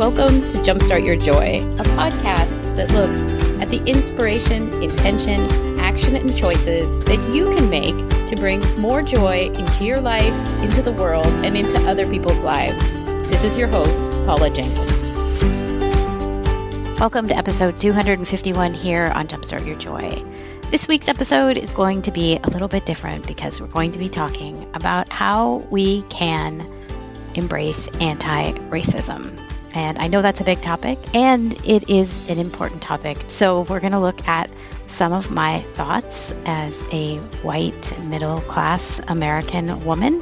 Welcome to Jumpstart Your Joy, a podcast that looks at the inspiration, intention, action, and choices that you can make to bring more joy into your life, into the world, and into other people's lives. This is your host, Paula Jenkins. Welcome to episode 251 here on Jumpstart Your Joy. This week's episode is going to be a little bit different because we're going to be talking about how we can embrace anti-racism. And I know that's a big topic, and it is an important topic. So we're going to look at some of my thoughts as a white, middle-class American woman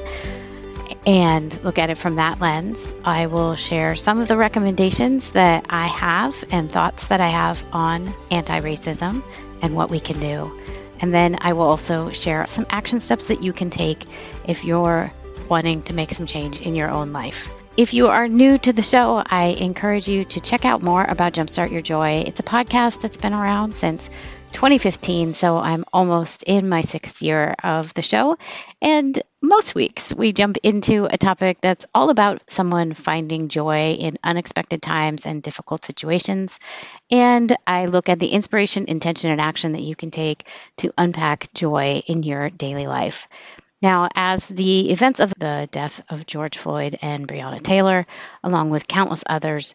and look at it from that lens. I will share some of the recommendations that I have and thoughts that I have on anti-racism and what we can do. And then I will also share some action steps that you can take if you're wanting to make some change in your own life. If you are new to the show, I encourage you to check out more about Jumpstart Your Joy. It's a podcast that's been around since 2015, so I'm almost in my 6th year of the show. And most weeks we jump into a topic that's all about someone finding joy in unexpected times and difficult situations. And I look at the inspiration, intention, and action that you can take to unpack joy in your daily life. Now, as the events of the death of George Floyd and Breonna Taylor, along with countless others,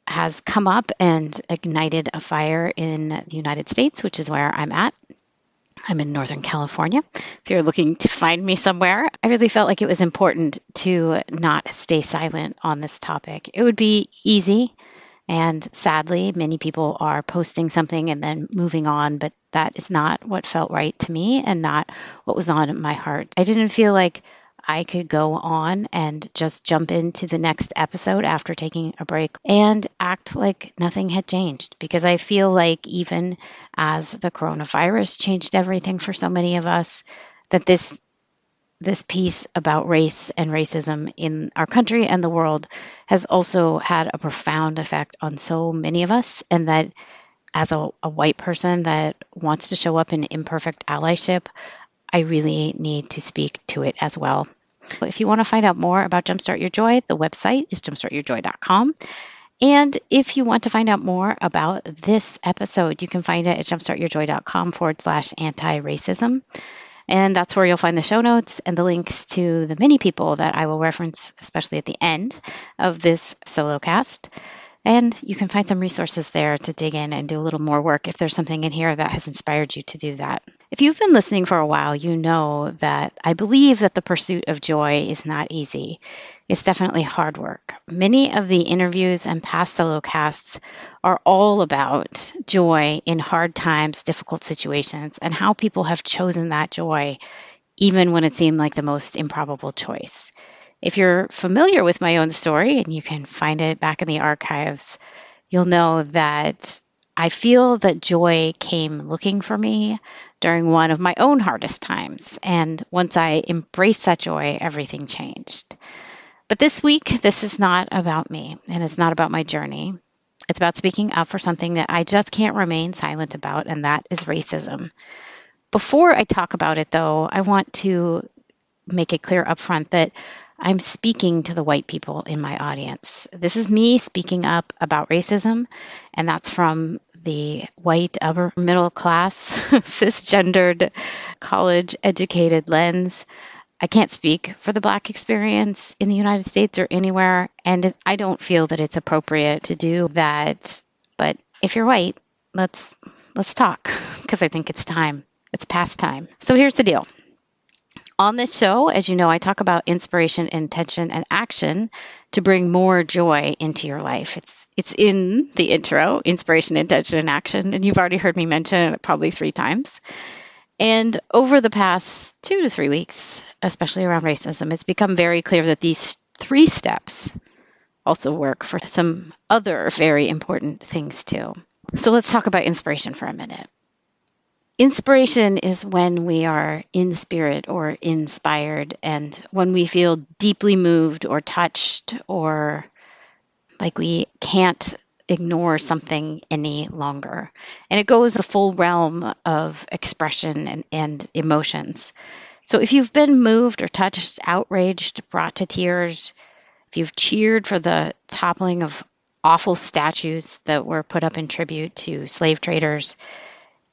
has come up and ignited a fire in the United States, which is where I'm at. I'm in Northern California. If you're looking to find me somewhere, I really felt like it was important to not stay silent on this topic. It would be easy, and sadly, many people are posting something and then moving on, but that is not what felt right to me and not what was on my heart. I didn't feel like I could go on and just jump into the next episode after taking a break and act like nothing had changed, because I feel like even as the coronavirus changed everything for so many of us, that this piece about race and racism in our country and the world has also had a profound effect on so many of us, and that as a white person that wants to show up in imperfect allyship, I really need to speak to it as well. If you want to find out more about Jumpstart Your Joy, the website is jumpstartyourjoy.com. And if you want to find out more about this episode, you can find it at jumpstartyourjoy.com/anti-racism. And that's where you'll find the show notes and the links to the many people that I will reference, especially at the end of this solo cast. And you can find some resources there to dig in and do a little more work if there's something in here that has inspired you to do that. If you've been listening for a while, you know that I believe that the pursuit of joy is not easy. It's definitely hard work. Many of the interviews and past solo casts are all about joy in hard times, difficult situations, and how people have chosen that joy, even when it seemed like the most improbable choice. If you're familiar with my own story, and you can find it back in the archives, you'll know that I feel that joy came looking for me during one of my own hardest times. And once I embraced that joy, everything changed. But this week, this is not about me, and it's not about my journey. It's about speaking up for something that I just can't remain silent about, and that is racism. Before I talk about it, though, I want to make it clear up front that I'm speaking to the white people in my audience. This is me speaking up about racism, and that's from the white, upper middle class, cisgendered, college-educated lens. I can't speak for the Black experience in the United States or anywhere, and I don't feel that it's appropriate to do that. But if you're white, let's talk, because I think it's time. It's past time. So here's the deal. On this show, as you know, I talk about inspiration, intention, and action to bring more joy into your life. It's in the intro, inspiration, intention, and action, and you've already heard me mention it probably 3 times. And over the past 2 to 3 weeks, especially around racism, it's become very clear that these 3 steps also work for some other very important things too. So let's talk about inspiration for a minute. Inspiration is when we are in spirit or inspired, and when we feel deeply moved or touched, or like we can't ignore something any longer. And it goes the full realm of expression and emotions. So if you've been moved or touched, outraged, brought to tears, if you've cheered for the toppling of awful statues that were put up in tribute to slave traders,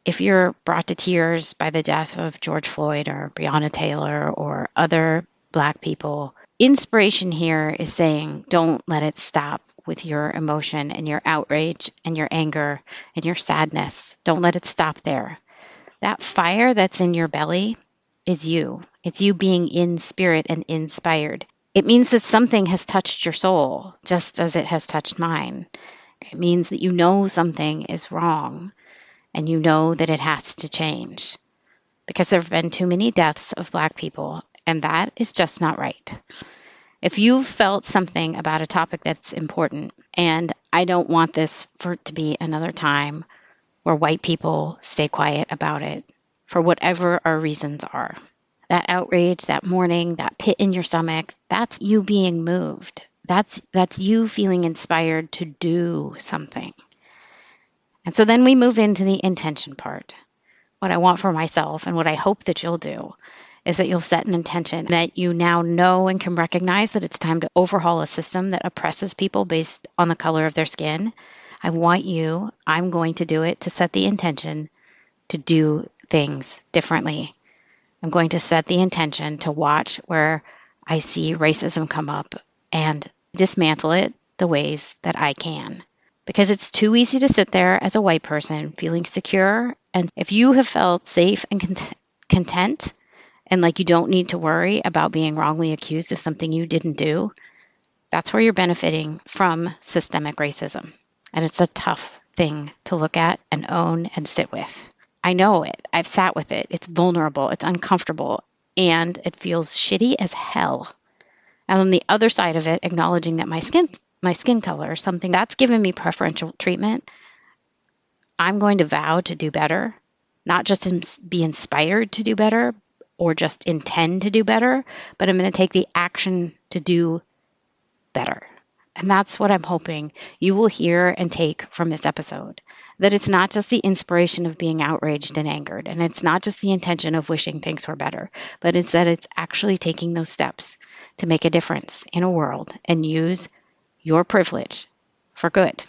if you're brought to tears by the death of George Floyd or Breonna Taylor or other Black people, inspiration here is saying, don't let it stop with your emotion and your outrage and your anger and your sadness. Don't let it stop there. That fire that's in your belly is you. It's you being in spirit and inspired. It means that something has touched your soul, just as it has touched mine. It means that you know something is wrong and you know that it has to change, because there have been too many deaths of Black people, and that is just not right. If you felt something about a topic that's important, and I don't want this for it to be another time where white people stay quiet about it for whatever our reasons are. That outrage, that mourning, that pit in your stomach, that's you being moved. That's you feeling inspired to do something. And so then we move into the intention part. What I want for myself and what I hope that you'll do is that you'll set an intention that you now know and can recognize that it's time to overhaul a system that oppresses people based on the color of their skin. I'm going to do it, to set the intention to do things differently. I'm going to set the intention to watch where I see racism come up and dismantle it the ways that I can. Because it's too easy to sit there as a white person feeling secure. And if you have felt safe and content and like you don't need to worry about being wrongly accused of something you didn't do, that's where you're benefiting from systemic racism. And it's a tough thing to look at and own and sit with. I know it. I've sat with it. It's vulnerable. It's uncomfortable. And it feels shitty as hell. And on the other side of it, acknowledging that my skin color, something that's given me preferential treatment, I'm going to vow to do better, not just be inspired to do better or just intend to do better, but I'm going to take the action to do better. And that's what I'm hoping you will hear and take from this episode, that it's not just the inspiration of being outraged and angered, and it's not just the intention of wishing things were better, but it's that it's actually taking those steps to make a difference in a world and use your privilege for good.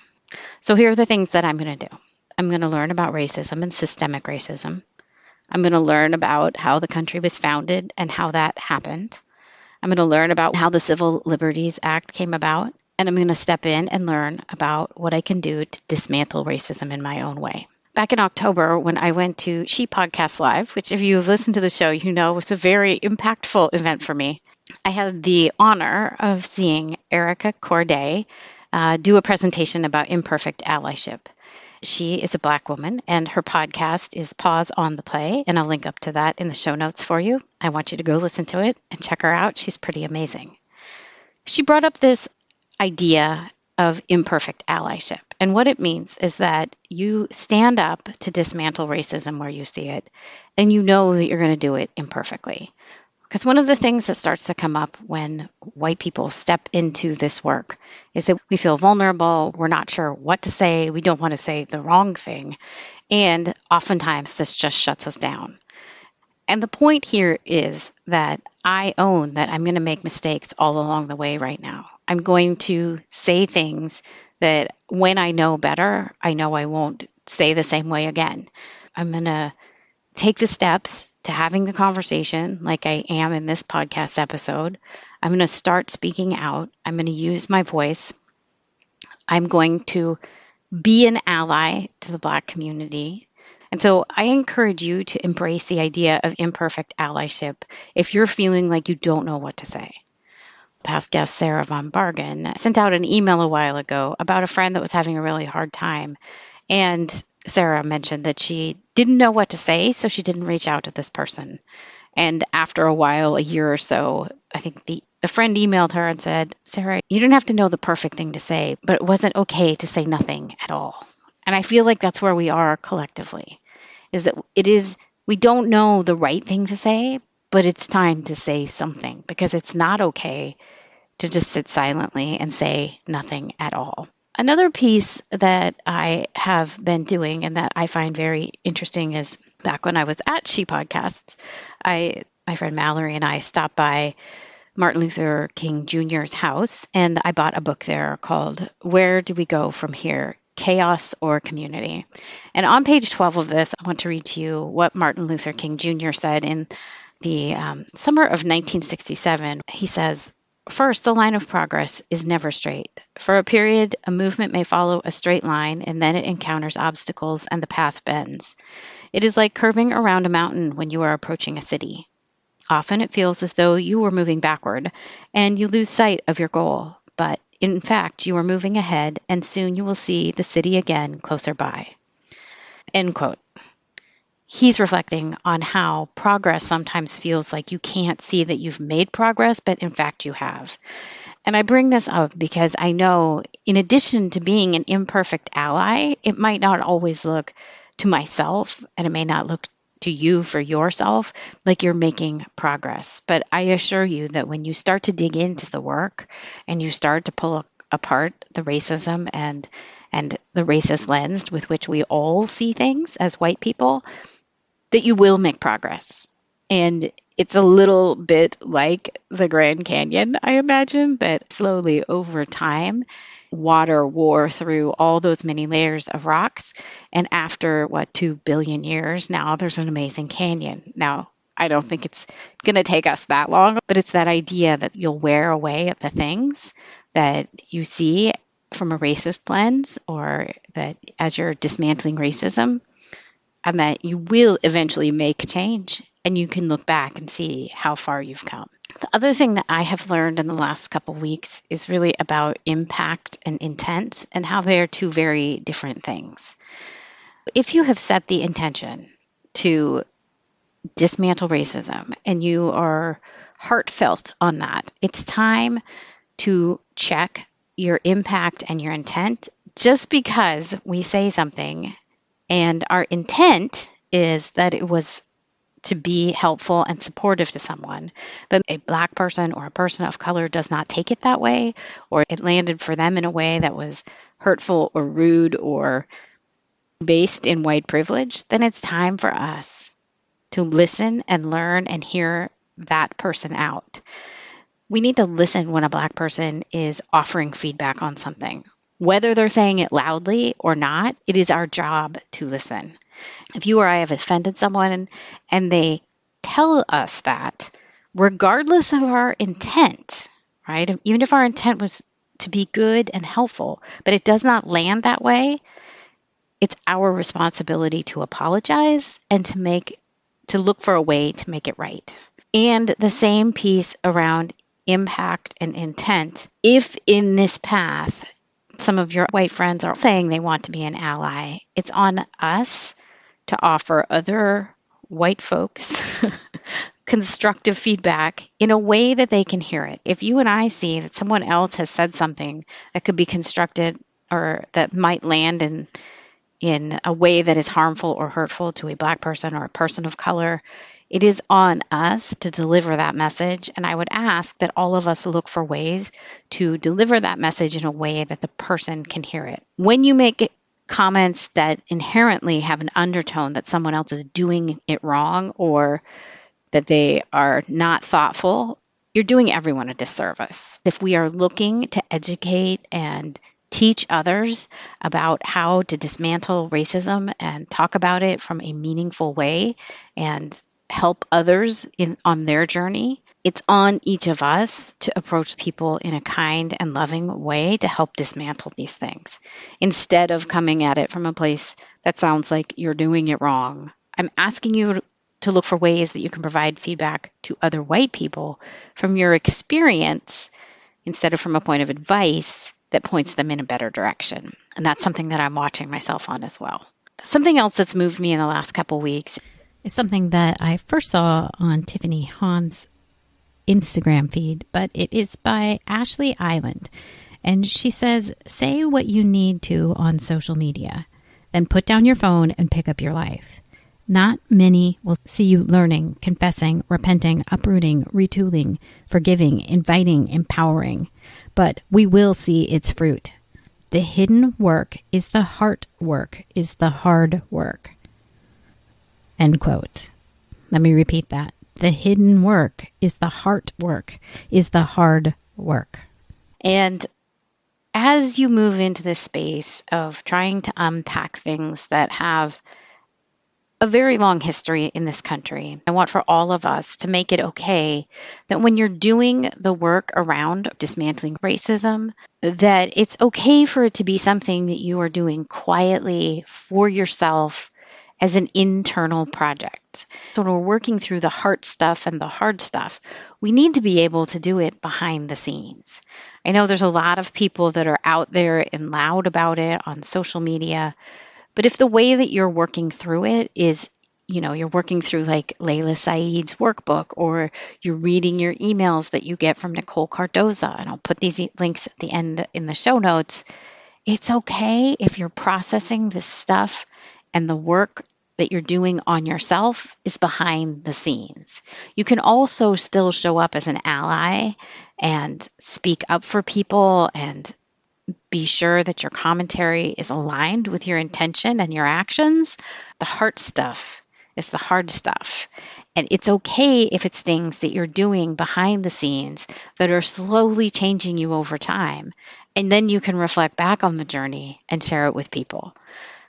So here are the things that I'm going to do. I'm going to learn about racism and systemic racism. I'm going to learn about how the country was founded and how that happened. I'm going to learn about how the Civil Liberties Act came about. And I'm going to step in and learn about what I can do to dismantle racism in my own way. Back in October, when I went to She Podcast Live, which if you have listened to the show, you know was a very impactful event for me, I had the honor of seeing Erica Cordea do a presentation about imperfect allyship. She is a Black woman, and her podcast is Pause on the Play, and I'll link up to that in the show notes for you. I want you to go listen to it and check her out. She's pretty amazing. She brought up this idea of imperfect allyship. And what it means is that you stand up to dismantle racism where you see it, and you know that you're going to do it imperfectly. Because one of the things that starts to come up when white people step into this work is that we feel vulnerable, we're not sure what to say, we don't want to say the wrong thing, and oftentimes this just shuts us down. And the point here is that I own that I'm going to make mistakes all along the way right now. I'm going to say things that when I know better, I know I won't say the same way again. I'm going to take the steps to having the conversation like I am in this podcast episode. I'm going to start speaking out. I'm going to use my voice. I'm going to be an ally to the Black community. And so I encourage you to embrace the idea of imperfect allyship if you're feeling like you don't know what to say. Past guest Sarah Von Bargen sent out an email a while ago about a friend that was having a really hard time. And Sarah mentioned that she didn't know what to say, so she didn't reach out to this person. And after a while, a year or so, I think the friend emailed her and said, Sarah, you didn't have to know the perfect thing to say, but it wasn't okay to say nothing at all. And I feel like that's where we are collectively, is that we don't know the right thing to say, but it's time to say something, because it's not okay to just sit silently and say nothing at all. Another piece that I have been doing and that I find very interesting is back when I was at She Podcasts, my friend Mallory and I stopped by Martin Luther King Jr.'s house, and I bought a book there called Where Do We Go From Here? Chaos or Community. And on page 12 of this, I want to read to you what Martin Luther King Jr. said in the summer of 1967. He says, "First, the line of progress is never straight. For a period, a movement may follow a straight line, and then it encounters obstacles and the path bends. It is like curving around a mountain when you are approaching a city. Often it feels as though you were moving backward, and you lose sight of your goal. But in fact, you are moving ahead, and soon you will see the city again closer by." End quote. He's reflecting on how progress sometimes feels like you can't see that you've made progress, but in fact you have. And I bring this up because I know, in addition to being an imperfect ally, it might not always look to myself, and it may not look to you for yourself like you're making progress. But I assure you that when you start to dig into the work and you start to pull apart the racism and the racist lens with which we all see things as white people, that you will make progress. And it's a little bit like the Grand Canyon, I imagine, that slowly over time, water wore through all those many layers of rocks. And after, 2 billion years, now there's an amazing canyon. Now, I don't think it's going to take us that long, but it's that idea that you'll wear away at the things that you see from a racist lens, or that as you're dismantling racism, and that you will eventually make change, and you can look back and see how far you've come. The other thing that I have learned in the last couple of weeks is really about impact and intent, and how they are two very different things. If you have set the intention to dismantle racism and you are heartfelt on that, it's time to check your impact and your intent. Just because we say something and our intent is that it was to be helpful and supportive to someone, but a Black person or a person of color does not take it that way, or it landed for them in a way that was hurtful or rude or based in white privilege, then it's time for us to listen and learn and hear that person out. We need to listen when a Black person is offering feedback on something. Whether they're saying it loudly or not, it is our job to listen. If you or I have offended someone and they tell us that, regardless of our intent, right? Even if our intent was to be good and helpful, but it does not land that way, it's our responsibility to apologize and to look for a way to make it right. And the same piece around impact and intent. If in this path, some of your white friends are saying they want to be an ally, it's on us to offer other white folks constructive feedback in a way that they can hear it. If you and I see that someone else has said something that could be constructed or that might land in a way that is harmful or hurtful to a Black person or a person of color, it is on us to deliver that message. And I would ask that all of us look for ways to deliver that message in a way that the person can hear it. When you make comments that inherently have an undertone that someone else is doing it wrong or that they are not thoughtful, you're doing everyone a disservice. If we are looking to educate and teach others about how to dismantle racism and talk about it from a meaningful way and help others on their journey, it's on each of us to approach people in a kind and loving way to help dismantle these things, instead of coming at it from a place that sounds like you're doing it wrong. I'm asking you to look for ways that you can provide feedback to other white people from your experience, instead of from a point of advice that points them in a better direction. And that's something that I'm watching myself on as well. Something else that's moved me in the last couple weeks is something that I first saw on Tiffany Hahn's Instagram feed, but it is by Ashley Island. And she says, say what you need to on social media, then put down your phone and pick up your life. Not many will see you learning, confessing, repenting, uprooting, retooling, forgiving, inviting, empowering, but we will see its fruit. The hidden work is the heart work, is the hard work. End quote. Let me repeat that. the hidden work, is the heart work, is the hard work. And as you move into this space of trying to unpack things that have a very long history in this country, I want for all of us to make it okay that when you're doing the work around dismantling racism, that it's okay for it to be something that you are doing quietly for yourself as an internal project. So when we're working through the heart stuff and the hard stuff, we need to be able to do it behind the scenes. I know there's a lot of people that are out there and loud about it on social media, but if the way that you're working through it is, you're working through like Layla Saeed's workbook, or you're reading your emails that you get from Nicole Cardoza, and I'll put these links at the end in the show notes, it's okay if you're processing this stuff and the work that you're doing on yourself is behind the scenes. You can also still show up as an ally and speak up for people and be sure that your commentary is aligned with your intention and your actions. The heart stuff is the hard stuff. And it's okay if it's things that you're doing behind the scenes that are slowly changing you over time. And then you can reflect back on the journey and share it with people.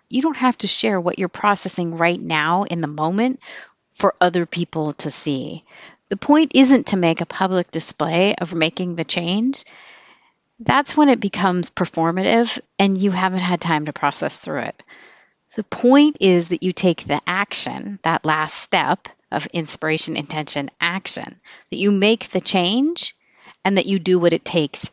You don't have to share what you're processing right now in the moment for other people to see. The point isn't to make a public display of making the change. That's when it becomes performative and you haven't had time to process through it. The point is that you take the action, that last step of inspiration, intention, action, that you make the change and that you do what it takes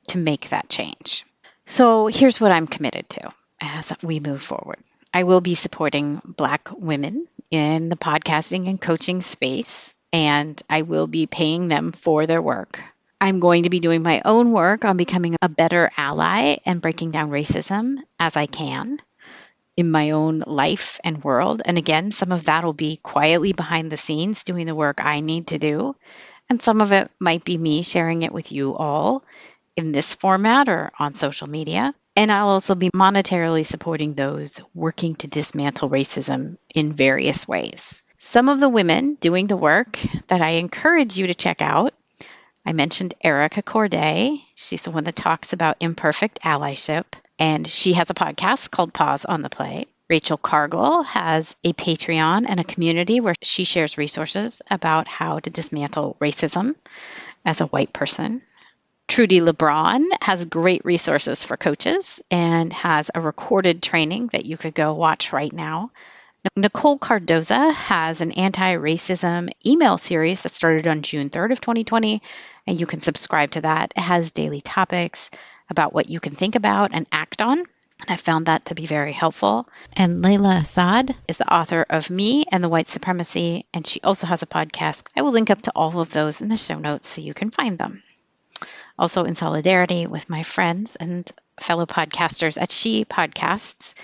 to make that change. So here's what I'm committed to as we move forward. I will be supporting Black women in the podcasting and coaching space, and I will be paying them for their work. I'm going to be doing my own work on becoming a better ally and breaking down racism as I can in my own life and world. And again, some of that will be quietly behind the scenes doing the work I need to do. And some of it might be me sharing it with you all in this format or on social media. And I'll also be monetarily supporting those working to dismantle racism in various ways. Some of the women doing the work that I encourage you to check out, I mentioned Erica Cordea. She's the one that talks about imperfect allyship, and she has a podcast called Pause on the Play. Rachel Cargill has a Patreon and a community where she shares resources about how to dismantle racism as a white person. Trudy LeBron has great resources for coaches and has a recorded training that you could go watch right now. Nicole Cardoza has an anti-racism email series that started on June 3rd of 2020, and you can subscribe to that. It has daily topics about what you can think about and act on, and I found that to be very helpful. And Layla Assad is the author of Me and the White Supremacy, and she also has a podcast. I will link up to all of those in the show notes so you can find them. Also, in solidarity with my friends and fellow podcasters at She Podcasts,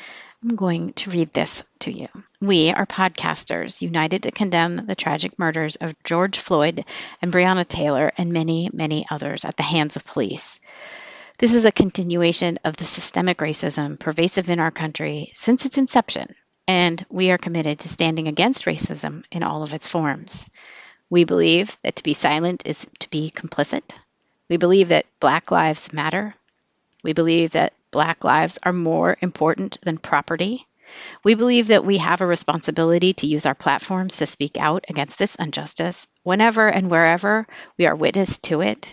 I'm going to read this to you. We are podcasters united to condemn the tragic murders of George Floyd and Breonna Taylor and many, many others at the hands of police. This is a continuation of the systemic racism pervasive in our country since its inception, and we are committed to standing against racism in all of its forms. We believe that to be silent is to be complicit. We believe that Black lives matter. We believe that Black lives are more important than property. We believe that we have a responsibility to use our platforms to speak out against this injustice whenever and wherever we are witness to it.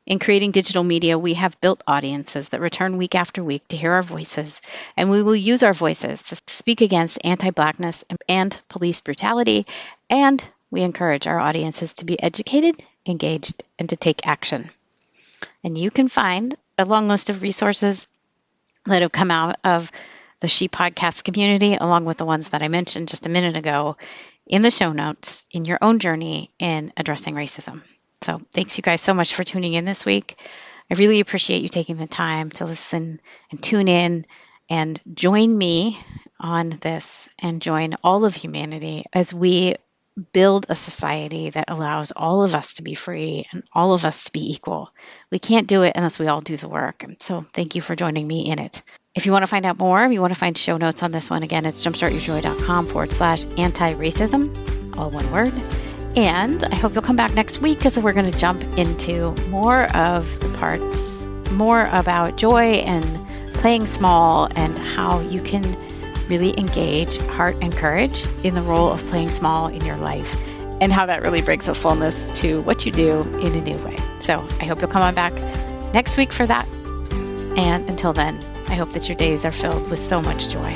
In creating digital media, we have built audiences that return week after week to hear our voices, and we will use our voices to speak against anti-Blackness and police brutality, and we encourage our audiences to be educated, engaged, and to take action. And you can find a long list of resources that have come out of the She Podcast community, along with the ones that I mentioned just a minute ago, in the show notes in your own journey in addressing racism. So thanks you guys so much for tuning in this week. I really appreciate you taking the time to listen and tune in and join me on this and join all of humanity as we build a society that allows all of us to be free and all of us to be equal. We can't do it unless we all do the work. So thank you for joining me in it. If you want to find out more, if you want to find show notes on this one, again, it's jumpstartyourjoy.com/anti-racism, all one word. And I hope you'll come back next week because we're going to jump into more of the parts, more about joy and playing small and how you can really engage heart and courage in the role of playing small in your life and how that really brings a fullness to what you do in a new way. So I hope you'll come on back next week for that. And until then, I hope that your days are filled with so much joy.